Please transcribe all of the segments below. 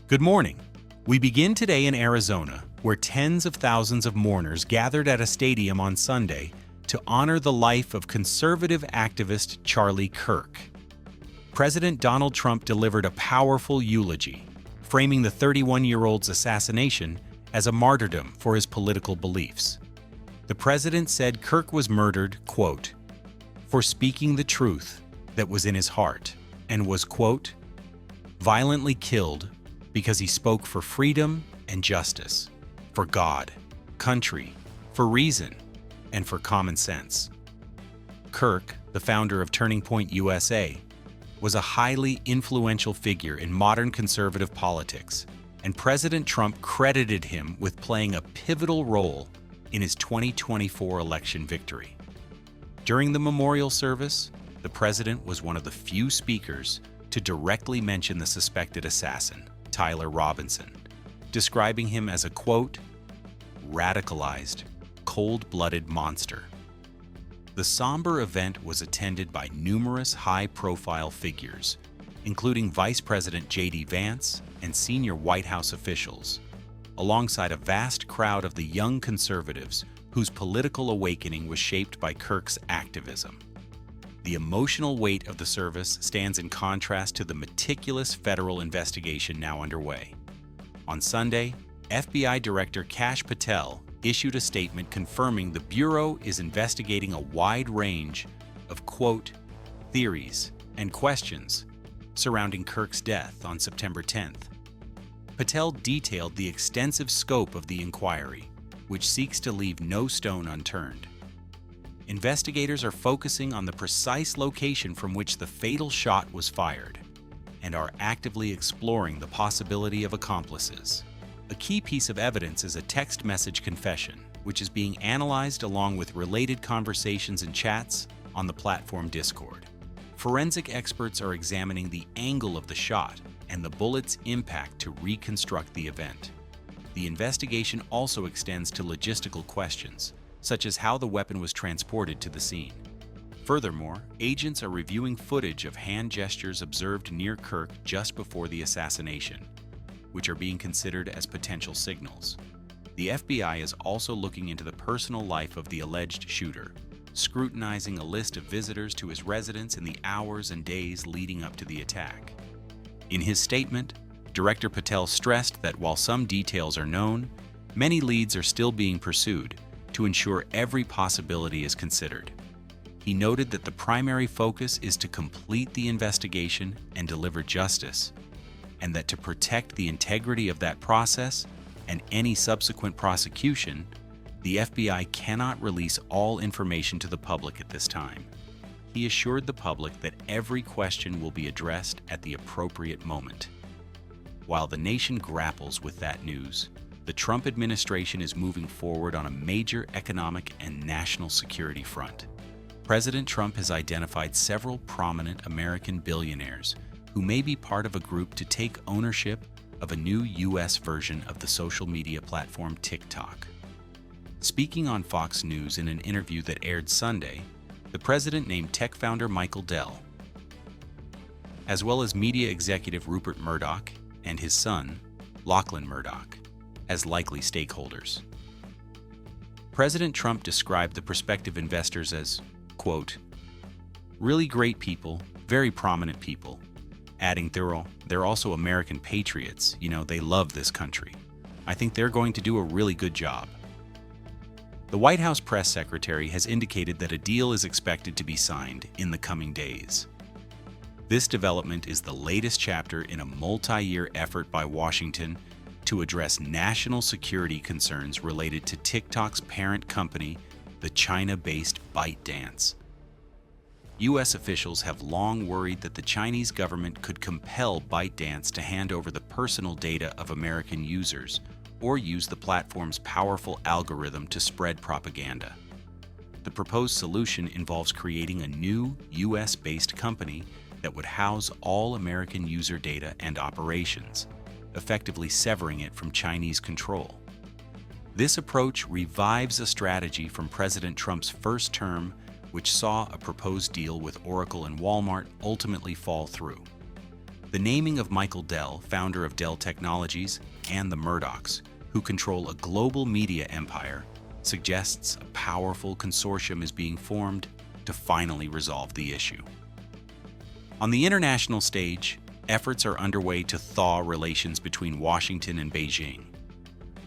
Good morning. We begin today in Arizona, where tens of thousands of mourners gathered at a stadium on Sunday to honor the life of conservative activist Charlie Kirk. President Donald Trump delivered a powerful eulogy, framing the 31-year-old's assassination as a martyrdom for his political beliefs. The president said Kirk was murdered, quote, for speaking the truth that was in his heart, and was, quote, violently killed because he spoke for freedom and justice, for God, country, for reason, and for common sense. Kirk, the founder of Turning Point USA, was a highly influential figure in modern conservative politics, and President Trump credited him with playing a pivotal role in his 2024 election victory. During the memorial service, the president was one of the few speakers to directly mention the suspected assassin, Tyler Robinson, describing him as a, quote, radicalized, cold-blooded monster. The somber event was attended by numerous high-profile figures, including Vice President J.D. Vance and senior White House officials, alongside a vast crowd of the young conservatives whose political awakening was shaped by Kirk's activism. The emotional weight of the service stands in contrast to the meticulous federal investigation now underway. On Sunday, FBI Director Kash Patel issued a statement confirming the Bureau is investigating a wide range of, quote, theories and questions surrounding Kirk's death on September 10th. Patel detailed the extensive scope of the inquiry, which seeks to leave no stone unturned. Investigators are focusing on the precise location from which the fatal shot was fired and are actively exploring the possibility of accomplices. A key piece of evidence is a text message confession, which is being analyzed along with related conversations and chats on the platform Discord. Forensic experts are examining the angle of the shot and the bullet's impact to reconstruct the event. The investigation also extends to logistical questions, such as how the weapon was transported to the scene. Furthermore, agents are reviewing footage of hand gestures observed near Kirk just before the assassination, which are being considered as potential signals. The FBI is also looking into the personal life of the alleged shooter, scrutinizing a list of visitors to his residence in the hours and days leading up to the attack. In his statement, Director Patel stressed that while some details are known, many leads are still being pursued to ensure every possibility is considered. He noted that the primary focus is to complete the investigation and deliver justice, and that to protect the integrity of that process and any subsequent prosecution, the FBI cannot release all information to the public at this time. He assured the public that every question will be addressed at the appropriate moment. While the nation grapples with that news, the Trump administration is moving forward on a major economic and national security front. President Trump has identified several prominent American billionaires who may be part of a group to take ownership of a new U.S. version of the social media platform TikTok. Speaking on Fox News in an interview that aired Sunday, the president named tech founder Michael Dell, as well as media executive Rupert Murdoch and his son, Lachlan Murdoch, as likely stakeholders. President Trump described the prospective investors as, quote, really great people, very prominent people, adding they're also American patriots, they love this country. I think they're going to do a really good job. The White House press secretary has indicated that a deal is expected to be signed in the coming days. This development is the latest chapter in a multi-year effort by Washington to address national security concerns related to TikTok's parent company, the China-based ByteDance. U.S. officials have long worried that the Chinese government could compel ByteDance to hand over the personal data of American users or use the platform's powerful algorithm to spread propaganda. The proposed solution involves creating a new U.S.-based company that would house all American user data and operations, effectively severing it from Chinese control. This approach revives a strategy from President Trump's first term, which saw a proposed deal with Oracle and Walmart ultimately fall through. The naming of Michael Dell, founder of Dell Technologies, and the Murdochs, who control a global media empire, suggests a powerful consortium is being formed to finally resolve the issue. On the international stage, efforts are underway to thaw relations between Washington and Beijing.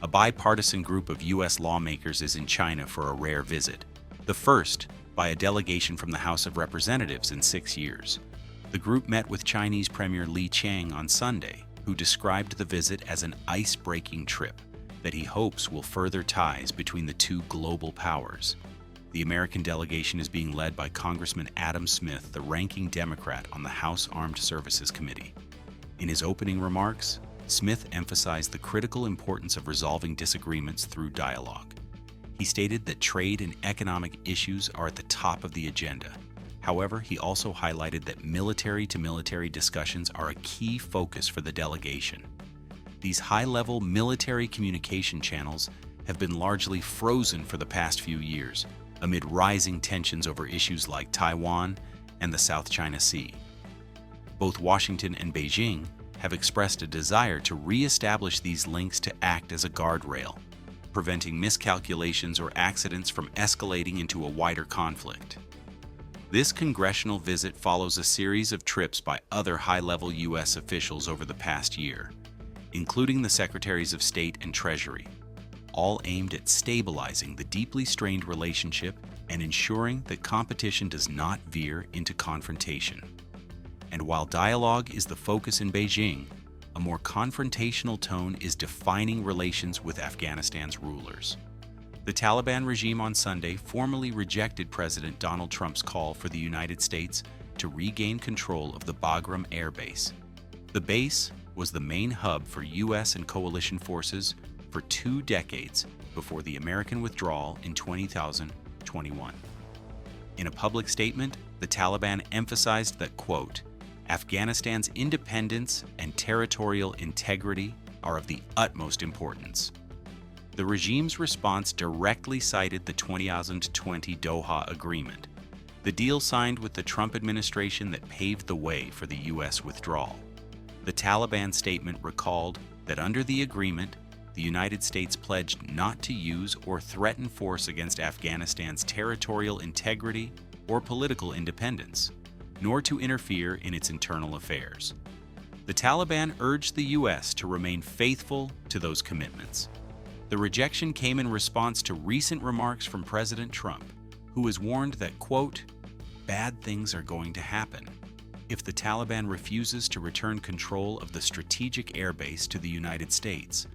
A bipartisan group of U.S. lawmakers is in China for a rare visit, the first by a delegation from the House of Representatives in 6 years. The group met with Chinese Premier Li Qiang on Sunday, who described the visit as an ice-breaking trip that he hopes will further ties between the two global powers. The American delegation is being led by Congressman Adam Smith, the ranking Democrat on the House Armed Services Committee. In his opening remarks, Smith emphasized the critical importance of resolving disagreements through dialogue. He stated that trade and economic issues are at the top of the agenda. However, he also highlighted that military-to-military discussions are a key focus for the delegation. These high-level military communication channels have been largely frozen for the past few years, amid rising tensions over issues like Taiwan and the South China Sea. Both Washington and Beijing have expressed a desire to re-establish these links to act as a guardrail, preventing miscalculations or accidents from escalating into a wider conflict. This congressional visit follows a series of trips by other high-level U.S. officials over the past year, including the Secretaries of State and Treasury, all aimed at stabilizing the deeply strained relationship and ensuring that competition does not veer into confrontation. And while dialogue is the focus in Beijing, a more confrontational tone is defining relations with Afghanistan's rulers. The Taliban regime on Sunday formally rejected President Donald Trump's call for the United States to regain control of the Bagram Air Base. The base was the main hub for U.S. and coalition forces for 2 decades before the American withdrawal in 2021. In a public statement, the Taliban emphasized that, quote, Afghanistan's independence and territorial integrity are of the utmost importance. The regime's response directly cited the 2020 Doha Agreement, the deal signed with the Trump administration that paved the way for the U.S. withdrawal. The Taliban statement recalled that under the agreement, the United States pledged not to use or threaten force against Afghanistan's territorial integrity or political independence, nor to interfere in its internal affairs. The Taliban urged the U.S. to remain faithful to those commitments. The rejection came in response to recent remarks from President Trump, who has warned that, quote, bad things are going to happen if the Taliban refuses to return control of the strategic airbase to the United States,